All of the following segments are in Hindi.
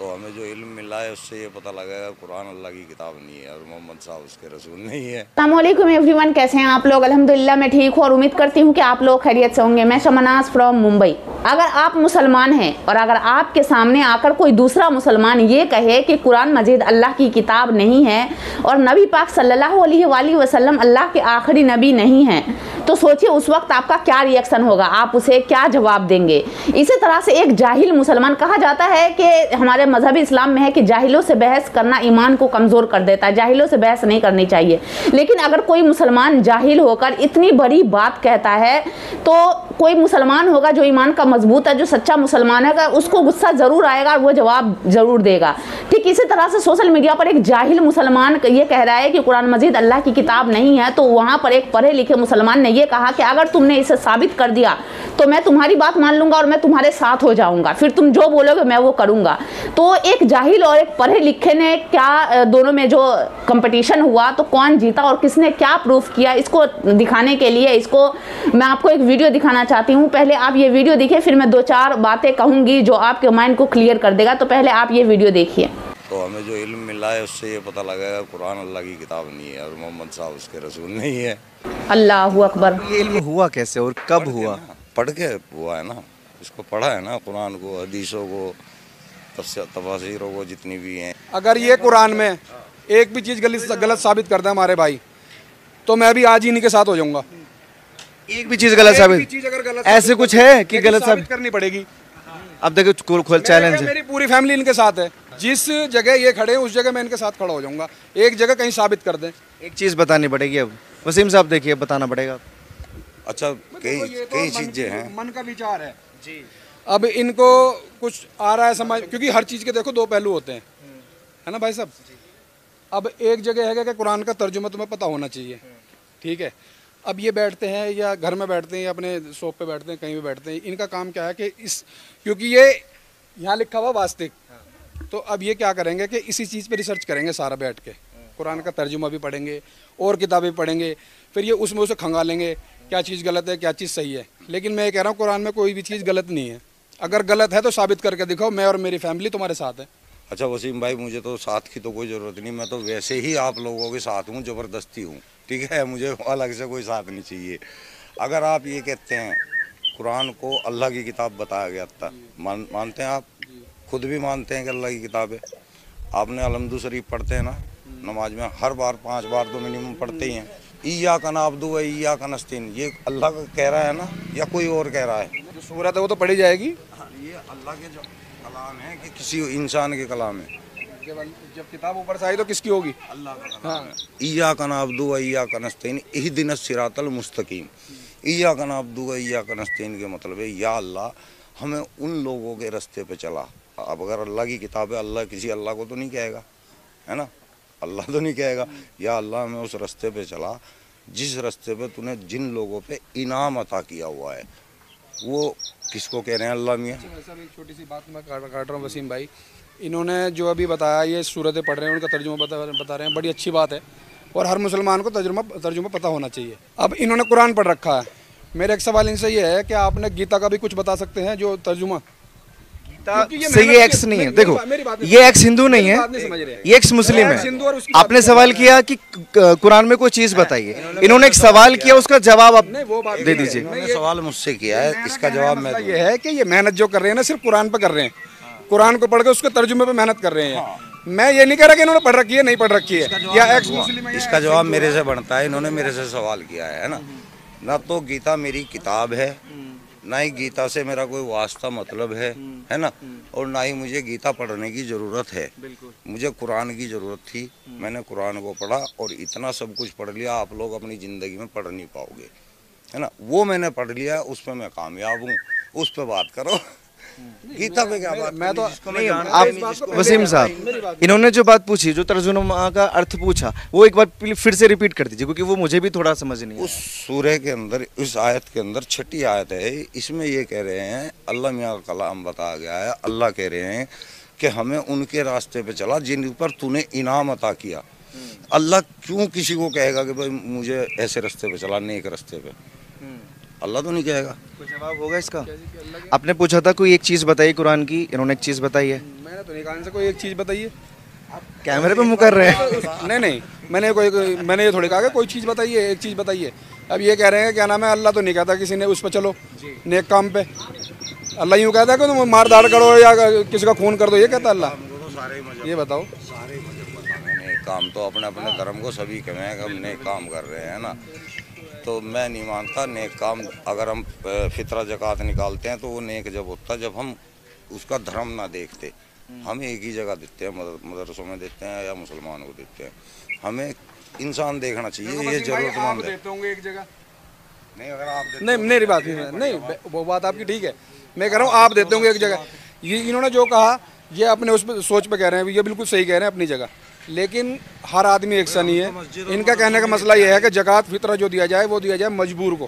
तो हमें जो इल्म मिला है उससे ये पता लगेगा कुरान अल्लाह की किताब नहीं है और मोहम्मद साहब उसके रसूल नहीं है। अस्सलामुअलैकुम एवरीवन, कैसे हैं आप लोग? अल्हम्दुलिल्लाह मैं ठीक हूँ और उम्मीद करती हूँ कि आप लोग खैरियत से होंगे। मैं शमनाज फ्रॉम मुंबई। अगर आप मुसलमान हैं और अगर आपके सामने आकर कोई दूसरा मुसलमान ये कहे कि कुरान मजीद अल्लाह की किताब नहीं है और नबी पाक सल्लल्लाहु अलैहि वसल्लम अल्लाह के आखिरी नबी नहीं हैं, तो सोचिए उस वक्त आपका क्या रिएक्शन होगा, आप उसे क्या जवाब देंगे। इसी तरह से एक जाहिल मुसलमान, कहा जाता है कि हमारे मजहबी इस्लाम में है कि जाहिलों से बहस करना ईमान को कमज़ोर कर देता है, जाहिलों से बहस नहीं करनी चाहिए। लेकिन अगर कोई मुसलमान जाहिल होकर इतनी बड़ी बात कहता है तो कोई मुसलमान होगा जो ईमान का मजबूत है, जो सच्चा मुसलमान है, उसको गुस्सा ज़रूर आएगा और वो जवाब ज़रूर देगा। ठीक इसी तरह से सोशल मीडिया पर एक जाहिल मुसलमान ये कह रहा है कि कुरान मजीद अल्लाह की किताब नहीं है, तो वहाँ पर एक पढ़े लिखे मुसलमान ने ये कहा कि अगर तुमने इसे साबित कर दिया तो मैं तुम्हारी बात मान लूंगा और मैं तुम्हारे साथ हो जाऊंगा, फिर तुम जो बोलोगे मैं वो करूंगा। तो एक जाहिल और एक पढ़े लिखे ने क्या, दोनों में जो कंपटीशन हुआ तो कौन जीता और किसने क्या प्रूफ किया, इसको दिखाने के लिए इसको मैं आपको एक वीडियो दिखाना चाहती हूँ। पहले आप ये वीडियो देखिए, फिर मैं दो चार बातें कहूँगी जो आपके माइंड को क्लियर कर देगा। तो पहले आप ये वीडियो देखिए। तो हमें जो इल्म मिला है उससे ये पता लगेगा कुरान अल्लाह की किताब नहीं है और मोहम्मद साहब उसके रसूल नहीं है। अल्लाहु अकबर। ये इल्म हुआ कैसे और कब हुआ? पढ़ के हुआ है ना, इसको पढ़ा है ना, कुरान को, हदीसों को, तफसीरों को, जितनी भी हैं। अगर ये कुरान में एक भी चीज़ गलत साबित कर दे हमारे भाई, तो मैं भी आज ही इन्हीं के साथ हो जाऊंगा। एक भी चीज गलत साबित, अगर गलत ऐसे कुछ है कि गलत साबित करनी पड़ेगी। अब देखो खोल चैलेंज है। मेरी पूरी फैमिली इनके साथ है, जिस जगह ये खड़े हैं उस जगह मैं इनके साथ खड़ा हो जाऊंगा। एक जगह कहीं साबित कर दें, एक चीज बतानी पड़ेगी। अब वसीम साहब देखिए, बताना पड़ेगा। अच्छा, कई चीजें हैं, मन का विचार है जी। अब इनको कुछ आ रहा है समझ, क्योंकि हर चीज़ के देखो दो पहलू होते हैं, है ना भाई साहब। अब एक जगह है कि कुरान का तर्जुमा तुम्हें पता होना चाहिए, ठीक है। अब ये बैठते हैं या घर में बैठते हैं या अपने शॉप पे बैठते हैं, कहीं भी बैठते हैं, इनका काम क्या है कि क्योंकि ये यहाँ लिखा हुआ वास्तविक, तो अब ये क्या करेंगे कि इसी चीज़ पे रिसर्च करेंगे सारा बैठ के, कुरान का तर्जुमा भी पढ़ेंगे और किताबें पढ़ेंगे, फिर ये उसमें उसे खंगालेंगे क्या चीज़ गलत है क्या चीज़ सही है। लेकिन मैं ये कह रहा हूँ कुरान में कोई भी चीज़ गलत नहीं है, अगर गलत है तो साबित करके दिखाओ, मैं और मेरी फैमिली तुम्हारे साथ है। अच्छा वसीम भाई, मुझे तो साथ की तो कोई ज़रूरत नहीं, मैं तो वैसे ही आप लोगों के साथ हूँ, ज़बरदस्ती हूँ, ठीक है, मुझे अलग से कोई साथ नहीं चाहिए। अगर आप ये कहते हैं कुरान को अल्लाह की किताब बताया गया था, मानते हैं आप? खुद भी मानते हैं कि अल्लाह की किताब है। आपने अलहम्दु शरीफ पढ़ते हैं ना नमाज में, हर बार 5 बार तो मिनिमम पढ़ते ही हैं। इय्याका नअब्दु व इय्याका नस्तईन, ये अल्लाह का कह रहा है ना या कोई और कह रहा है? जो सूरत है वो तो पढ़ी जाएगी। ये अल्लाह के जो कलाम है कि किसी इंसान के कलाम है? जब किताब ऊपर से आई तो किसकी होगी? अल्लाह का कलाम है। इय्याका नअब्दु व इय्याका नस्तईन इहदिनस सिरातल मुस्तकीम। इय्याका नअब्दु व इय्याका नस्तईन के मतलब है या अल्लाह हमें उन लोगों के रास्ते पे चला। अब अगर अल्लाह की किताब है, अल्लाह किसी अल्लाह को तो नहीं कहेगा, है ना, अल्लाह तो नहीं कहेगा या अल्लाह हमें उस रास्ते पे चला जिस रास्ते पे तूने जिन लोगों पे इनाम अता किया हुआ है। वो किसको कह रहे हैं? अल्लाह मियाँ। सर एक छोटी सी बात मैं काट रहा हूँ वसीम भाई, इन्होंने जो अभी बताया ये सूरतें पढ़ रहे हैं, उनका तर्जुमा बता रहे हैं, बड़ी अच्छी बात है और हर मुसलमान को तर्जुमा पता होना चाहिए। अब इन्होंने कुरान पढ़ रखा है, मेरा एक सवाल इनसे ये है कि आपने गीता का भी कुछ बता सकते हैं जो तर्जुमा? से ये एक्स नहीं है, देखो ये एक्स हिंदू नहीं है, ये एक्स मुस्लिम है। आपने सवाल किया कि कुरान में कोई चीज बताइए, इन्होंने एक सवाल किया, उसका जवाब आप दे दीजिए। सवाल मुझसे किया है, इसका जवाब मैं ये है कि ये मेहनत जो कर रहे हैं ना सिर्फ कुरान पे कर रहे हैं, कुरान को पढ़ के उसके तर्जुमे पे मेहनत कर रहे हैं। मैं ये नहीं कह रहा कि इन्होंने पढ़ रखी है नहीं पढ़ रखी है या एक्स मुस्लिम है। इसका जवाब मेरे से बनता है, इन्होंने मेरे से सवाल किया है ना। ना तो गीता मेरी किताब है, ना ही गीता से मेरा कोई वास्ता मतलब है ना, और ना ही मुझे गीता पढ़ने की ज़रूरत है। मुझे कुरान की ज़रूरत थी, मैंने कुरान को पढ़ा और इतना सब कुछ पढ़ लिया आप लोग अपनी ज़िंदगी में पढ़ नहीं पाओगे, है ना। वो मैंने पढ़ लिया, उस पर मैं कामयाब हूँ, उस पर बात करो। गीता पे क्या बात? मैं तो नहीं, आप वसीम साहब इन्होंने जो बात पूछी, जो तर्जुमा का अर्थ पूछा, वो एक बार फिर से रिपीट कर दीजिए, क्योंकि वो मुझे भी थोड़ा समझ नहीं। उस सूरे के अंदर, उस आयत के अंदर 6ठी आयत है, इसमें ये कह रहे हैं, अल्लाह मियाँ का कलाम बताया गया है, अल्लाह कह रहे हैं कि हमें उनके रास्ते पे चला जिन पर तूने इनाम अता किया। अल्लाह क्यों किसी को कहेगा कि भाई मुझे ऐसे रास्ते पे चला, नेक रास्ते पे? अल्लाह तो नहीं कहेगा। कोई जवाब होगा इसका? आपने पूछा था कोई एक चीज़ बताई कुरान की, इन्होंने एक चीज़ बताई है। मैंने तो नहीं कहा इनसे कोई एक चीज़ बताइए। कैमरे पे मुँह कर रहे हैं। नहीं, मैंने ये थोड़ी कहा कि कोई चीज़ बताइए, एक चीज़ बताइए। अब ये कह रहे हैं क्या नाम है, अल्लाह तो नहीं कहता किसी ने उस पर चलो नेक काम पे। अल्लाह यूँ कहता है कि तुम मार धाड़ करो या किसी का खून कर दो, ये कहता अल्लाह? ये बताओ। नेक काम तो अपने अपने धर्म को सभी कहें कि हम नेक काम कर रहे हैं ना, तो मैं नहीं मानता नेक काम। अगर हम फितरा ज़कात निकालते हैं तो वो नेक जब होता है जब हम उसका धर्म ना देखते। हम एक ही जगह देते हैं, मदरसों में देते हैं या मुसलमानों को देते हैं। हमें इंसान देखना चाहिए, ये जरूरतमंद है। देते होंगे एक जगह। नहीं, अगर आप नहीं, मेरी बात नहीं, वो बात आपकी ठीक है। मैं कह रहा हूँ आप देते होंगे एक जगह। ये इन्होंने जो कहा ये अपने उस पर सोच पे कह रहे हैं, ये बिल्कुल सही कह रहे हैं अपनी जगह, लेकिन हर आदमी एक सा नहीं है। इनका कहने का मसला ये है कि ज़कात फितरा जो दिया जाए वो दिया जाए मजबूर को,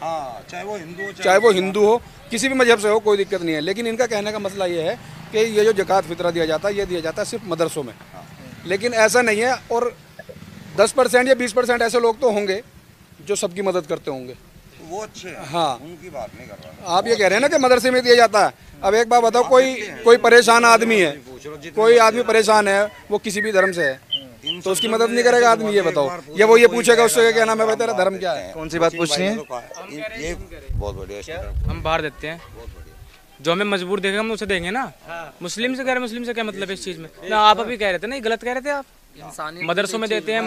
चाहे वो हिंदू हो, किसी भी मजहब से हो, कोई दिक्कत नहीं है। लेकिन इनका कहने का मसला ये है कि ये जो ज़कात फितरा दिया जाता है ये दिया जाता है सिर्फ मदरसों में, लेकिन ऐसा नहीं है। और 10% या 20% ऐसे लोग तो होंगे जो सबकी मदद करते होंगे, वो अच्छे हैं। हाँ, उनकी बात नहीं कर रहा। आप ये कह रहे हैं ना कि मदरसे में दिया जाता है। अब एक बात बताओ, कोई परेशान आदमी है, कोई आदमी परेशान है, वो किसी भी धर्म से है, तो उसकी मदद नहीं करेगा आदमी? ये बताओ। या वो ये पूछेगा उससे क्या नाम है, भाई तेरा धर्म क्या है? कौन सी बात पूछनी है? ये बहुत बढ़िया। हम बाहर देते हैं, जो हमें मजबूर देखेगा हम उसे देंगे ना। मुस्लिम से कह रहे, मुस्लिम से क्या मतलब है इस चीज में? ना आप अभी कह रहे थे ना, गलत कह रहे थे आप। मदरसों में देते हैं,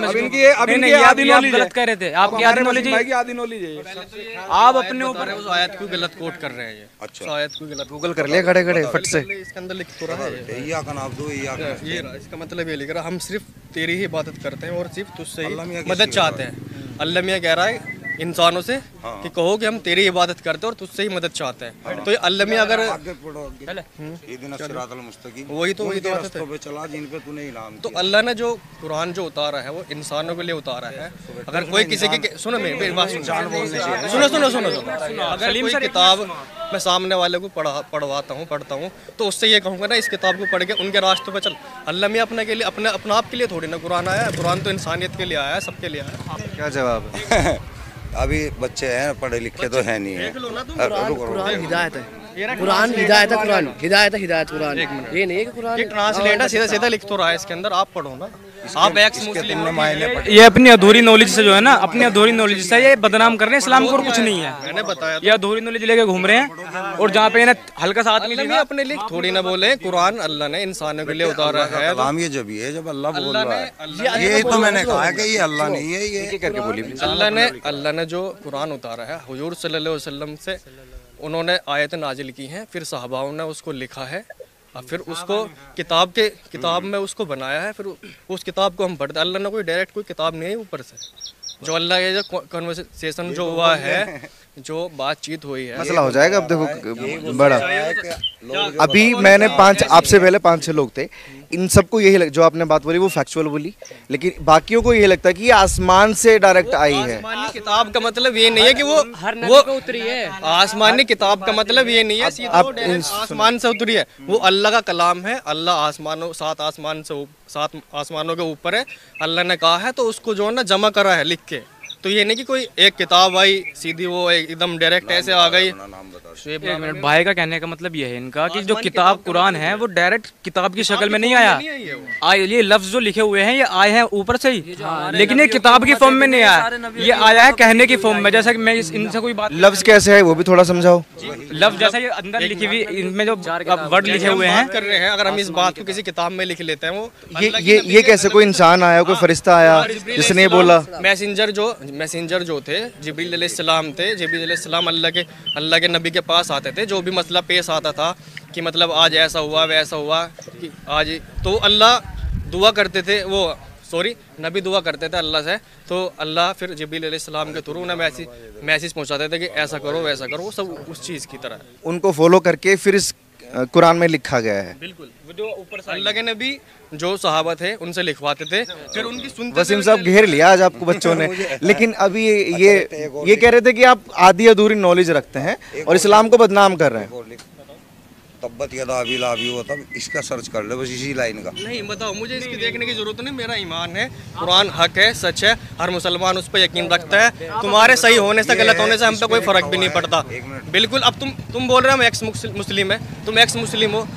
गलत कह रहे थे। आपकी आधी नॉलेज है, आप अपने ऊपर उस आयत को गलत कोट कर रहे हैं ये। अच्छा, उस आयत को गलत गूगल कर लिया खड़े खड़े फट से। इसके अंदर लिख तो रहा है ये इसका मतलब ये लिख रहा, हम सिर्फ तेरी ही इबादत करते हैं और सिर्फ तुझसे ही मदद चाहते हैं। अल्लाह मियाँ कह रहा है इंसानों से कि कहो कि हम तेरी इबादत करते हैं और तुझसे ही मदद चाहते हैं। तो ये अल्लाह मियाँ अगर वही तो अल्लाह ने जो कुरान जो उतारा है वो इंसानों के लिए उतारा है। अगर कोई किसी की सुनो मेरी बात सुनो अगर कोई किताब मैं सामने वाले को पढ़ता हूँ तो उससे ये कहूँगा ना, इस किताब को पढ़ के उनके रास्तों पे चल। अल्लाह मियाँ अपने के लिए अपने आप के लिए थोड़ी ना कुरान आया है। कुरान तो इंसानियत के लिए आया है, सबके लिए आया है। क्या जवाब है? अभी बच्चे हैं, पढ़े लिखे तो है नहीं है। कुरान हिदायत है, कुरान हिदायत है, कुरान हिदायत है, हिदायत कुरान। ये नहीं है कि कुरान ट्रांसलेट है, सीधा सीधा लिख तो रहा है इसके अंदर, आप पढ़ो ना। आप एक्स मुस्लिम ये अपनी अधूरी नॉलेज से जो है ना, अपनी अधूरी नॉलेज से ये बदनाम कर रहे हैं इस्लाम को, और कुछ नहीं है। मैंने बताया ये अधूरी नॉलेज लेके घूम रहे हैं, और जहाँ पे ना हल्का सा आदमी में अपने लिए थोड़ी ना बोले। कुरान अल्लाह ने इंसानों के लिए उतारा है। कलाम ये जब अल्लाह बोल रहा है, ये तो मैंने कहा कि ये अल्लाह नहीं है, ये करके बोली। अल्लाह ने जो कुरान उतारा है हुजूर सल्लल्लाहु अलैहि वसल्लम से उन्होंने आयत नाजिल की हैं, फिर सहाबाओं ने उसको लिखा है, और फिर उसको किताब में उसको बनाया है, फिर उस किताब को हम पढ़ते। अल्लाह ने कोई डायरेक्ट कोई किताब नहीं है ऊपर से। जो अल्लाह ये जो कन्वर्सेशन जो हुआ है, जो बातचीत हुई है, मसला हो जाएगा। अब देखो बड़ा, अभी मैंने आपसे पहले 5-6 लोग थे, इन सबको यही जो आपने बात बोली वो फैक्चुअल बोली, लेकिन बाकियों को यही लगता है कि ये आसमान से डायरेक्ट आई है। आसमानी किताब का मतलब ये नहीं है कि वो उतरी है। आसमानी किताब का मतलब ये नहीं है सीधा आसमान से उतरी है। वो अल्लाह का कलाम है। अल्लाह सात आसमानों के ऊपर है। अल्लाह ने कहा है तो उसको जो है ना जमा करा है लिख के। तो ये नहीं कि कोई एक किताब आई सीधी वो एकदम डायरेक्ट ऐसे आ गई। एक मिनट, भाई का कहने का मतलब ये है इनका कि जो किताब कुरान है वो डायरेक्ट किताब की शक्ल में नहीं आया। ये लफ्ज जो लिखे हुए हैं ये आए हैं ऊपर से ही, लेकिन ये किताब की फॉर्म में नहीं आया, ये आया है कहने की फॉर्म में। जैसा कि मैं इनसे कोई बात, लफ्ज कैसे है वो भी थोड़ा समझाओ। लफ्ज जैसा ये अंदर लिखी हुई, इनमें जो वर्ड लिखे हुए हैं कर रहे हैं, अगर हम इस बात को किसी किताब में लिख लेते हैं, वो ये कैसे कोई इंसान आया, कोई फरिश्ता आया जिसने ये बोला? मैसेंजर जो थे जिब्रील अलैहिस्सलाम थे। जिब्रील अलैहिस्सलाम अल्लाह के नबी के पास आते थे। जो भी मसला पेश आता था कि मतलब आज ऐसा हुआ वैसा हुआ कि आज, तो अल्लाह दुआ करते थे, नबी दुआ करते थे अल्लाह से। तो अल्लाह फिर जिब्रील अलैहिस्सलाम के थ्रू उन्हें मैसेज पहुंचाते थे कि ऐसा करो वैसा करो, सब उस चीज़ की तरह। उनको फॉलो करके फिर इस कुरान में लिखा गया है। बिल्कुल, वो जो ऊपर से अल्लाह के नबी जो सहाबा थे उनसे लिखवाते थे, फिर उनकी सुनते। वसीम साहब घेर लिया आज आपको बच्चों ने। लेकिन अभी ये कह रहे थे कि आप आधी अधूरी नॉलेज रखते हैं और इस्लाम को बदनाम कर रहे हैं। तब्बत यदा अभी लाभी हो, तब इसका सर्च कर ले बस इसी लाइन का। नहीं बताओ, मुझे इसकी देखने की जरूरत नहीं, मेरा ईमान है, कुरान हक है, सच है, हर मुसलमान उस पर यकीन रखता है। तुम्हारे सही होने से गलत होने से हम पे कोई फर्क भी नहीं पड़ता बिल्कुल। अब तुम बोल रहे हो हम एक्स मुस्लिम है, तुम एक्स मुस्लिम हो।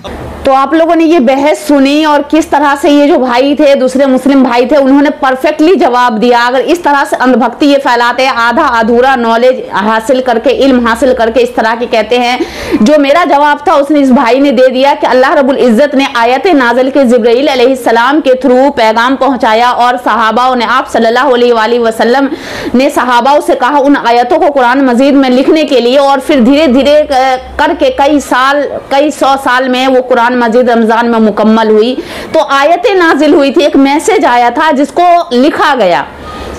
तो आप लोगों ने ये बहस सुनी और किस तरह से ये जो भाई थे, दूसरे मुस्लिम भाई थे, उन्होंने परफेक्टली जवाब दिया। अगर इस तरह से अंधभक्ति ये फैलाते हैं, आधा अधूरा नॉलेज हासिल करके, इल्म हासिल करके इस तरह के कहते हैं, जो मेरा जवाब था उसने इस भाई ने दे दिया कि अल्लाह रब्बुल इज्जत ने आयत नाजिल के जिब्राइल अलैहिस्सलाम के थ्रू पैगाम पहुंचाया और सहाबाओं ने, आप सल्लल्लाहु अलैहि वसल्लम ने सहाबाओं से कहा उन आयतों को कुरान मजीद में लिखने के लिए, और फिर धीरे धीरे करके कई सौ साल में वो कुरान मजीद रमजान में मुकम्मल हुई। तो आयतें नाजिल हुई थी, एक मैसेज आया था जिसको लिखा गया,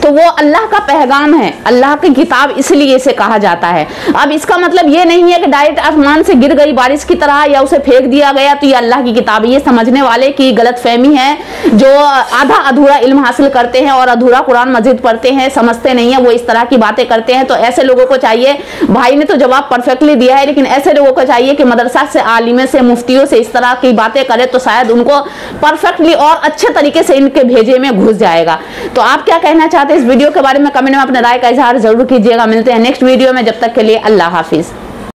तो वो अल्लाह का पैगाम है, अल्लाह की किताब इसलिए इसे कहा जाता है। अब इसका मतलब ये नहीं है कि डायरेक्ट आसमान से गिर गई बारिश की तरह या उसे फेंक दिया गया तो ये अल्लाह की किताब है। ये समझने वाले की गलतफहमी है, जो आधा अधूरा इल्म हासिल करते हैं और अधूरा कुरान मजीद पढ़ते हैं, समझते नहीं है, वो इस तरह की बातें करते हैं। तो ऐसे लोगों को चाहिए, भाई ने तो जवाब परफेक्टली दिया है, लेकिन ऐसे लोगों को चाहिए कि मदरसा से, आलिमे से, मुफ्तियों से इस तरह की बातें करे तो शायद उनको परफेक्टली और अच्छे तरीके से इनके भेजे में घुस जाएगा। तो आप क्या कहना चाहते हैं इस वीडियो के बारे में कमेंट में अपने राय का इजहार जरूर कीजिएगा। मिलते हैं नेक्स्ट वीडियो में, जब तक के लिए अल्लाह हाफिज।